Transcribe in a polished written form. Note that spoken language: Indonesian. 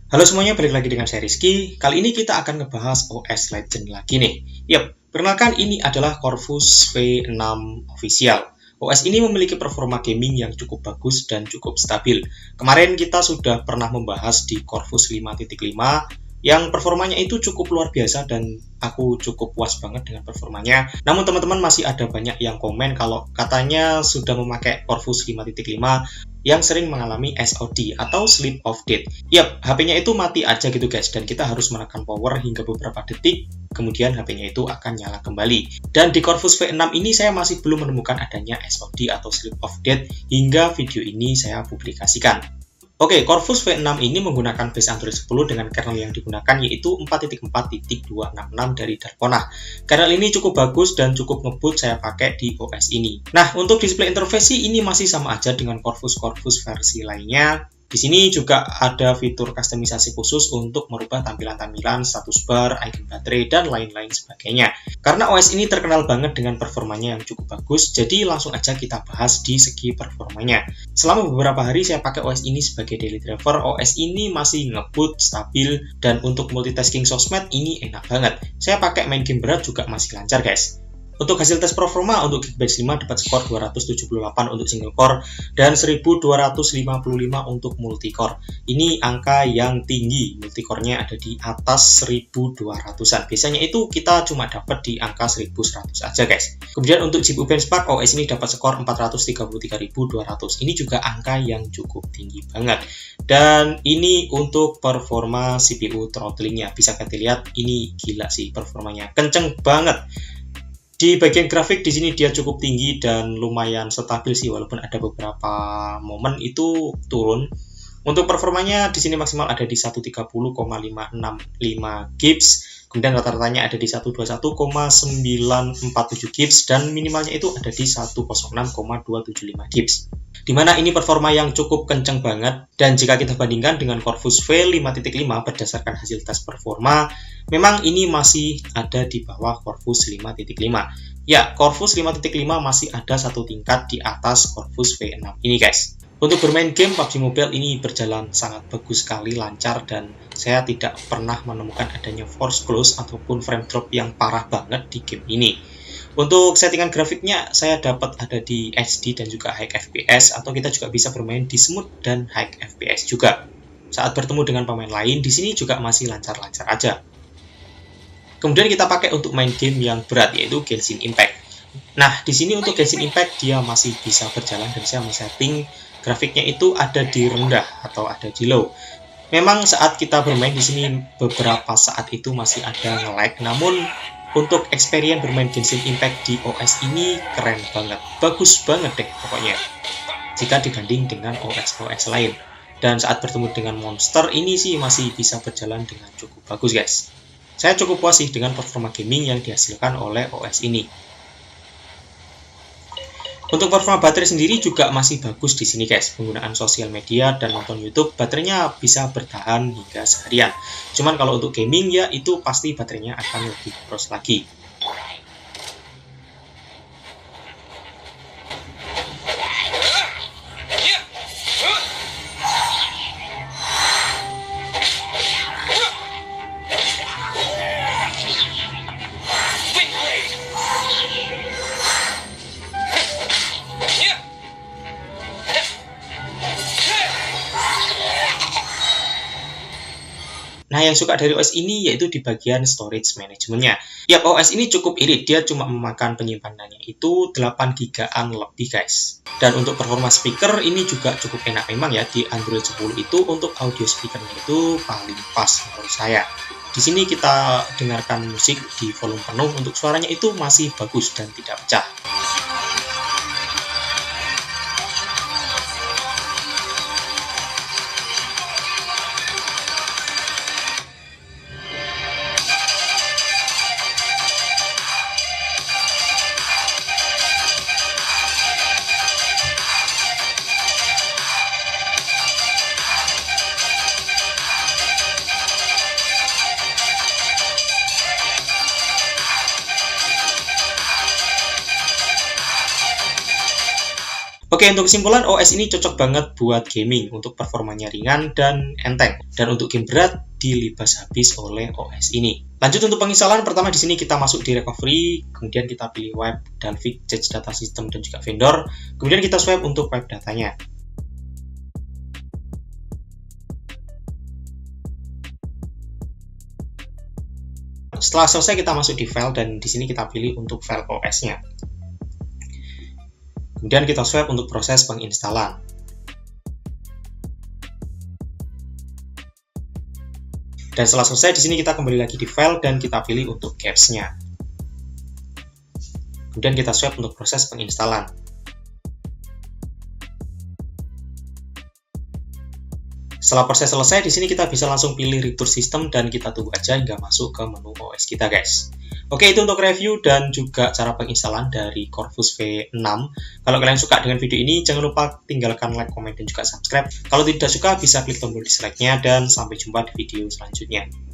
Halo semuanya, balik lagi dengan saya Rizky. Kali ini kita akan ngebahas OS Legend lagi nih. Perkenalkan ini adalah Corvus V6 Official. OS ini memiliki performa gaming yang cukup bagus dan cukup stabil. Kemarin kita sudah pernah membahas di Corvus 5.5 yang performanya itu cukup luar biasa dan aku cukup puas banget dengan performanya. Namun teman-teman masih ada banyak yang komen kalau katanya sudah memakai Corvus 5.5 yang sering mengalami SOD atau sleep of death. HP-nya itu mati aja gitu guys, dan kita harus menekan power hingga beberapa detik, kemudian HP-nya itu akan nyala kembali. Dan di Corvus V6 ini saya masih belum menemukan adanya SOD atau sleep of death hingga video ini saya publikasikan. Oke, Corvus V6 ini menggunakan base Android 10 dengan kernel yang digunakan yaitu 4.4.266 dari Darkona. Kernel ini cukup bagus dan cukup ngebut saya pakai di OS ini. Nah, untuk display interface ini masih sama aja dengan Corvus versi lainnya. Di sini juga ada fitur kustomisasi khusus untuk merubah tampilan-tampilan, status bar, icon baterai, dan lain-lain sebagainya. Karena OS ini terkenal banget dengan performanya yang cukup bagus, jadi langsung aja kita bahas di segi performanya. Selama beberapa hari saya pakai OS ini sebagai daily driver, OS ini masih ngebut, stabil, dan untuk multitasking sosmed ini enak banget. Saya pakai main game berat juga masih lancar guys. Untuk hasil tes performa, untuk Geekbench 5 dapat skor 278 untuk single core dan 1255 untuk multicore. Ini angka yang tinggi, multicore-nya ada di atas 1200-an. Biasanya itu kita cuma dapat di angka 1100 aja guys. Kemudian untuk GPU benchmark, OS ini dapat skor 433.200. Ini juga angka yang cukup tinggi banget. Dan ini untuk performa CPU throttlingnya. Bisa kita lihat, ini gila sih performanya. Kenceng banget. Di bagian grafik di sini dia cukup tinggi dan lumayan stabil sih, walaupun ada beberapa momen itu turun. Untuk performanya di sini maksimal ada di 130,565 Gibbs, kemudian rata-ratanya ada di 121,947 Gibbs dan minimalnya itu ada di 106,275 Gibbs. Dimana ini performa yang cukup kenceng banget, dan jika kita bandingkan dengan Corvus V5.5 berdasarkan hasil tes performa, memang ini masih ada di bawah Corvus 5.5. Ya, Corvus 5.5 masih ada satu tingkat di atas Corvus V6 ini guys. Untuk bermain game PUBG Mobile ini berjalan sangat bagus sekali, lancar, dan saya tidak pernah menemukan adanya force close ataupun frame drop yang parah banget di game ini. Untuk settingan grafiknya saya dapat ada di HD dan juga high FPS, atau kita juga bisa bermain di smooth dan high FPS juga. Saat bertemu dengan pemain lain di sini juga masih lancar-lancar aja. Kemudian kita pakai untuk main game yang berat yaitu Genshin Impact. Nah, di sini untuk Genshin Impact dia masih bisa berjalan dan saya men-setting grafiknya itu ada di rendah atau ada di low. Memang saat kita bermain di sini beberapa saat itu masih ada nge-lag, namun untuk experience bermain Genshin Impact di OS ini keren banget, bagus banget deh pokoknya jika dibanding dengan OS lain. Dan saat bertemu dengan monster ini sih masih bisa berjalan dengan cukup bagus guys. Saya cukup puas sih dengan performa gaming yang dihasilkan oleh OS ini. Untuk performa baterai sendiri juga masih bagus di sini guys. Penggunaan sosial media dan nonton YouTube, baterainya bisa bertahan hingga seharian. Cuman kalau untuk gaming ya itu pasti baterainya akan lebih boros lagi. Nah, yang suka dari OS ini yaitu di bagian storage manajemennya. OS ini cukup irit, dia cuma memakan penyimpanannya itu 8 GB-an lebih guys. Dan untuk performa speaker ini juga cukup enak memang ya, di Android 10 itu untuk audio speakernya itu paling pas menurut saya. Di sini kita dengarkan musik di volume penuh, untuk suaranya itu masih bagus dan tidak pecah. Oke, untuk kesimpulan, OS ini cocok banget buat gaming, untuk performanya ringan dan enteng. Dan untuk game berat, dilibas habis oleh OS ini. Lanjut untuk penginstalan, pertama di sini kita masuk di recovery, kemudian kita pilih web, Dalvik, Change Data System, dan juga vendor. Kemudian kita swipe untuk web datanya. Setelah selesai, kita masuk di file, dan di sini kita pilih untuk file OS-nya. Kemudian kita swipe untuk proses penginstalan. Dan setelah selesai, di sini kita kembali lagi di file dan kita pilih untuk caps-nya. Kemudian kita swipe untuk proses penginstalan. Setelah proses selesai, di sini kita bisa langsung pilih return system dan kita tunggu aja hingga masuk ke menu OS kita, guys. Oke, itu untuk review dan juga cara penginstalan dari Corvus V6. Kalau kalian suka dengan video ini, jangan lupa tinggalkan like, komen, dan juga subscribe. Kalau tidak suka, bisa klik tombol dislike-nya, dan sampai jumpa di video selanjutnya.